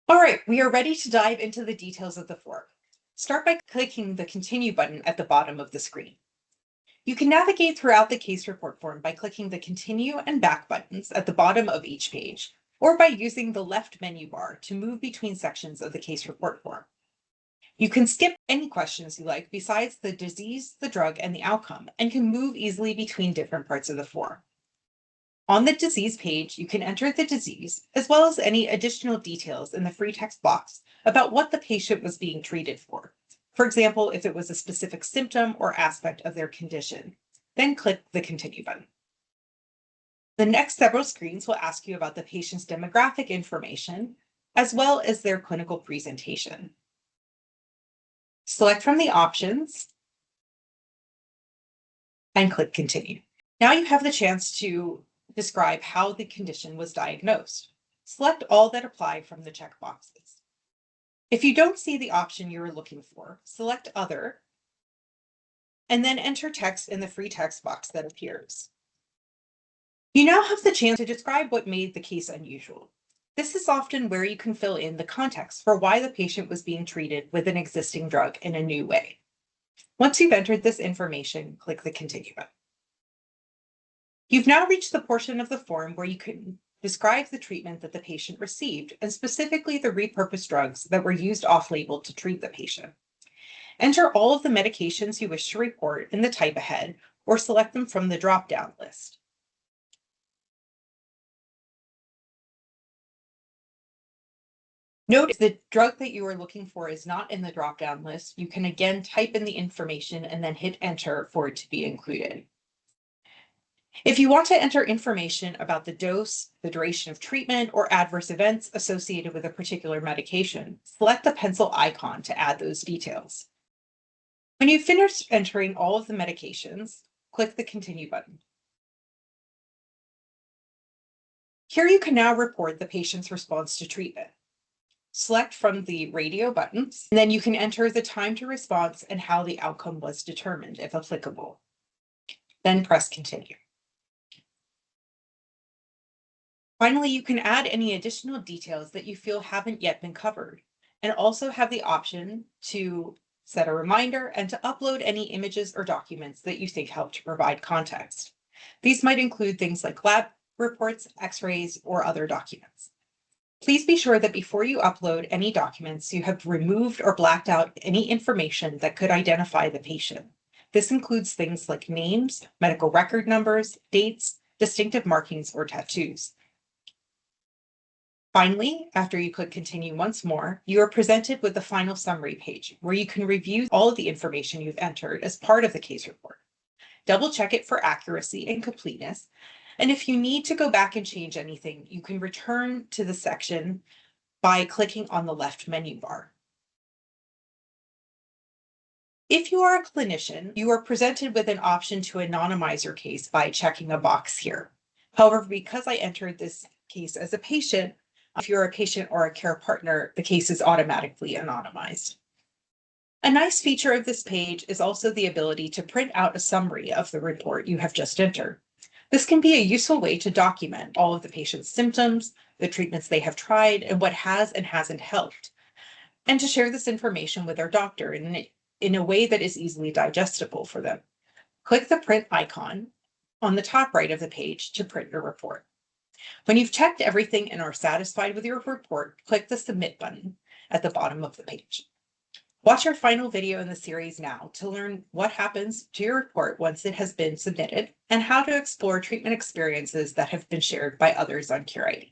All right, we are ready to dive into the details of the form. Start by clicking the Continue button at the bottom of the screen. You can navigate throughout the case report form by clicking the Continue and Back buttons at the bottom of each page, or by using the left menu bar to move between sections of the case report form. You can skip any questions you like besides the disease, the drug, and the outcome, and can move easily between different parts of the form. On the disease page, you can enter the disease, as well as any additional details in the free text box about what the patient was being treated for. For example, if it was a specific symptom or aspect of their condition, then click the Continue button. The next several screens will ask you about the patient's demographic information, as well as their clinical presentation. Select from the options and click Continue. Now you have the chance to describe how the condition was diagnosed. Select all that apply from the checkboxes. If you don't see the option you're looking for, select Other, and then enter text in the free text box that appears. You now have the chance to describe what made the case unusual. This is often where you can fill in the context for why the patient was being treated with an existing drug in a new way. Once you've entered this information, click the Continue button. You've now reached the portion of the form where you can describe the treatment that the patient received, and specifically the repurposed drugs that were used off-label to treat the patient. Enter all of the medications you wish to report in the type ahead, or select them from the drop-down list. Note if the drug that you are looking for is not in the drop-down list, you can again type in the information and then hit Enter for it to be included. If you want to enter information about the dose, the duration of treatment, or adverse events associated with a particular medication, select the pencil icon to add those details. When you've finished entering all of the medications, click the Continue button. Here you can now report the patient's response to treatment. Select from the radio buttons, and then you can enter the time to response and how the outcome was determined, if applicable. Then press Continue. Finally, you can add any additional details that you feel haven't yet been covered, and also have the option to set a reminder and to upload any images or documents that you think help to provide context. These might include things like lab reports, x-rays, or other documents. Please be sure that before you upload any documents, you have removed or blacked out any information that could identify the patient. This includes things like names, medical record numbers, dates, distinctive markings, or tattoos. Finally, after you click Continue once more, you are presented with the final summary page where you can review all of the information you've entered as part of the case report. Double check it for accuracy and completeness. And if you need to go back and change anything, you can return to the section by clicking on the left menu bar. If you are a clinician, you are presented with an option to anonymize your case by checking a box here. However, because I entered this case as a patient, if you're a patient or a care partner, the case is automatically anonymized. A nice feature of this page is also the ability to print out a summary of the report you have just entered. This can be a useful way to document all of the patient's symptoms, the treatments they have tried, and what has and hasn't helped, and to share this information with their doctor in a way that is easily digestible for them. Click the print icon on the top right of the page to print your report. When you've checked everything and are satisfied with your report, click the Submit button at the bottom of the page. Watch our final video in the series now to learn what happens to your report once it has been submitted and how to explore treatment experiences that have been shared by others on CureID.